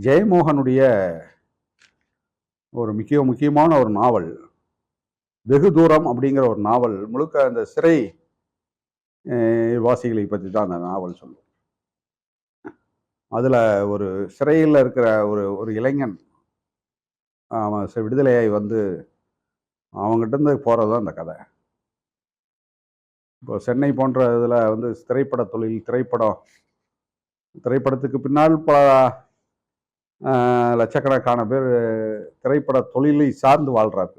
ஜெயமோகனுடைய ஒரு முக்கியமான ஒரு நாவல் வெகு தூரம் அப்படிங்கிற ஒரு நாவல் முழுக்க அந்த சிறை வாசிகளை பற்றி தான் அந்த நாவல் சொல்லும். அதில் ஒரு சிறையில் இருக்கிற ஒரு ஒரு இளைஞன் அவன் விடுதலையாய் வந்து அவங்ககிட்ட போகிறது தான் அந்த கதை. இப்போ சென்னை போன்ற இதில் வந்து திரைப்பட தொழில் திரைப்படத்துக்கு பின்னால் பல லட்சக்கணக்கான பேர் திரைப்பட தொழிலை சார்ந்து வாழ்கிறாரு.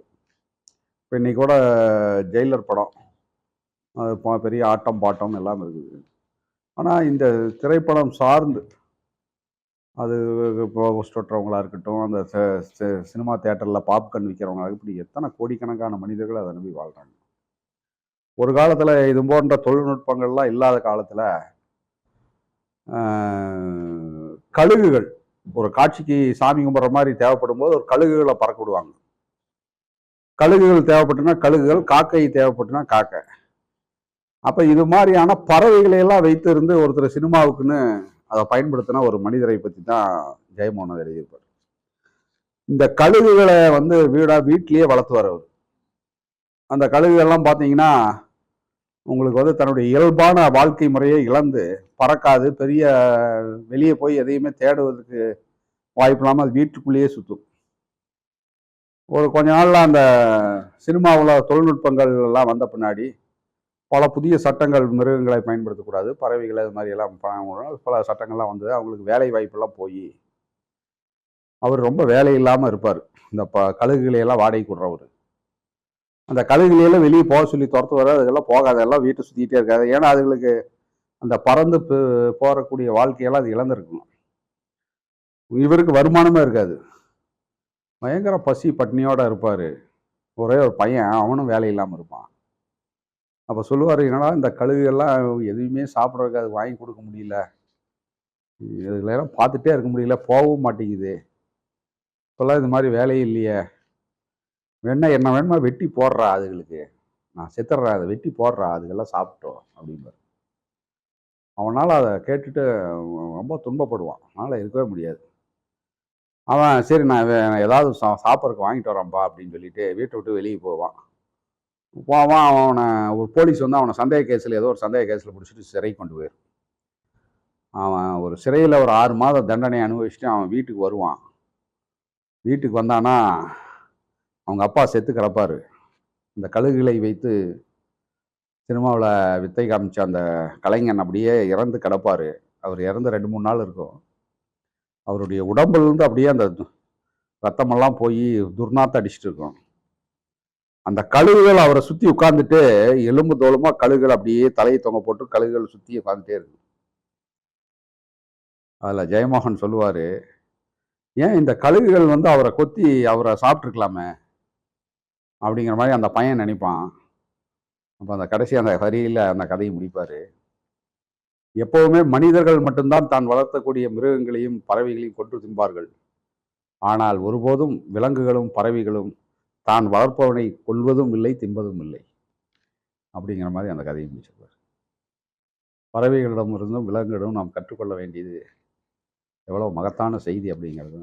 இப்போ இன்னைக்கு கூட ஜெயிலர் படம் அது பெரிய ஆட்டம் பாட்டம் எல்லாம் இருக்குது. ஆனால் இந்த திரைப்படம் சார்ந்து அது போஸ்ட் ஒட்டுறவங்களா இருக்கட்டும், அந்த சினிமா தேட்டரில் பாப்கார்ன் விற்கிறவங்களா இப்படி எத்தனை கோடிக்கணக்கான மனிதர்கள் அதை நம்பி வாழ்கிறாங்க. ஒரு காலத்தில் இது போன்ற தொழில்நுட்பங்கள்லாம் இல்லாத காலத்தில் கழுகுகள் ஒரு காட்சிக்கு சாமி கும்பிட்ற மாதிரி தேவைப்படும் போது ஒரு கழுகுகளை பறக்க விடுவாங்க. கழுகுகள் தேவைப்பட்டுனா கழுகுகள், காக்கை தேவைப்பட்டுனா காக்கை. அப்போ இது மாதிரியான பறவைகளை எல்லாம் வைத்து இருந்து ஒருத்தர் சினிமாவுக்குன்னு அதை பயன்படுத்தினா ஒரு மனிதரை பற்றி தான் ஜெயமோகன் எழுதியிருப்பார். இந்த கழுகுகளை வந்து வீட்டிலேயே வளர்த்து வரவர். அந்த கழுகுகள்லாம் பார்த்தீங்கன்னா உங்களுக்கு வந்து தன்னுடைய இயல்பான வாழ்க்கை முறையை இழந்து பறக்காது, பெரிய வெளியே போய் எதையுமே தேடுவதற்கு வாய்ப்பு இல்லாமல் அது வீட்டுக்குள்ளேயே சுற்றும். ஒரு கொஞ்ச நாளில் அந்த சினிமாவில் தொழில்நுட்பங்கள் எல்லாம் வந்த பின்னாடி பல புதிய சட்டங்கள் மிருகங்களை பயன்படுத்தக்கூடாது, பறவைகளை இது மாதிரி எல்லாம் பல சட்டங்கள்லாம் வந்தது. அவங்களுக்கு வேலை வாய்ப்பெல்லாம் போய் அவர் ரொம்ப வேலை இல்லாமல் இருப்பார். இந்த கழுகுகளையெல்லாம் வாடகைக்கு விடுறவர். அந்த கழுகுகளையெல்லாம் வெளியே போக சொல்லி துரத்து வர அதெல்லாம் போகாது, எல்லாம் வீட்டை சுற்றிக்கிட்டே இருக்காது. ஏன்னா அதுங்களுக்கு அந்த பறந்து போகக்கூடிய வாழ்க்கையெல்லாம் அது இழந்திருக்கணும். இவருக்கு வருமானமே இருக்காது, பயங்கர பசி பட்னியோட இருப்பார். ஒரே ஒரு பையன், அவனும் வேலை இல்லாமல் இருப்பான். அப்போ சொல்லுவார், என்னடா இந்த கழுகுகள்லாம் எதுவுமே சாப்பிட்றதுக்கு அது வாங்கி கொடுக்க முடியல, இதுலாம் பார்த்துட்டே இருக்க முடியல, போகவும் மாட்டேங்குது, இப்போல்லாம் இது மாதிரி வேலையே இல்லையே, என்ன வேணுமா வெட்டி போடுறா, அதுகளுக்கு நான் செத்துடுறேன், அதை வெட்டி போடுறா, அதுக்கெல்லாம் சாப்பிட்டோம் அப்படின்பார். அவனால் அதை கேட்டுட்டு ரொம்ப துன்பப்படுவான், அதனால் இருக்கவே முடியாது. அவன் சரி நான் ஏதாவது சாப்பிட்றதுக்கு வாங்கிட்டு வரேன்ப்பா அப்படின்னு சொல்லிட்டு வீட்டை விட்டு வெளியே போவான். அவனை ஒரு போலீஸ் வந்து அவனை ஏதோ ஒரு சந்தேக கேஸில் பிடிச்சிட்டு சிறைக்கு கொண்டு போயிடும். அவன் ஒரு சிறையில் ஒரு 6 மாத தண்டனை அனுபவிச்சுட்டு அவன் வீட்டுக்கு வருவான். வீட்டுக்கு வந்தானா அவங்க அப்பா செத்து கிடப்பார். இந்த கழுகுகளை வைத்து சினிமாவில் வித்தை காமிச்ச அந்த கலைஞன் அப்படியே இறந்து கிடப்பார். அவர் இறந்து 2-3 நாள் இருக்கும். அவருடைய உடம்புலேருந்து அப்படியே அந்த ரத்தமெல்லாம் போய் துர்நாற்றம் அடிச்சுட்டு இருக்கும். அந்த கழுகுகள் அவரை சுற்றி உட்கார்ந்துட்டு எலும்பு தோலுமா கழுகுகள் அப்படியே தலையை தொங்க போட்டு கழுகுகள் சுற்றி உட்காந்துட்டே இருக்கு. அதில் ஜெயமோகன் சொல்லுவார், ஏன் இந்த கழுகுகள் வந்து அவரை கொத்தி அவரை சாப்பிட்ருக்கலாமே அப்படிங்கிற மாதிரி அந்த பையன் நினைப்பான். அப்போ அந்த கடைசி அந்த வரியில் அந்த கதையை முடிப்பார். எப்போவுமே மனிதர்கள் மட்டும்தான் தான் வளர்த்தக்கூடிய மிருகங்களையும் பறவைகளையும் கொன்று தின்பார்கள். ஆனால் ஒருபோதும் விலங்குகளும் பறவைகளும் தான் வளர்ப்பவனை கொல்வதும் இல்லை, தின்பதும் இல்லை அப்படிங்கிற மாதிரி அந்த கதையை முடிச்சிருப்பார். பறவைகளிடமிருந்தும் விலங்குகளிடம் நாம் கற்றுக்கொள்ள வேண்டியது எவ்வளோ மகத்தான செய்தி அப்படிங்கிறது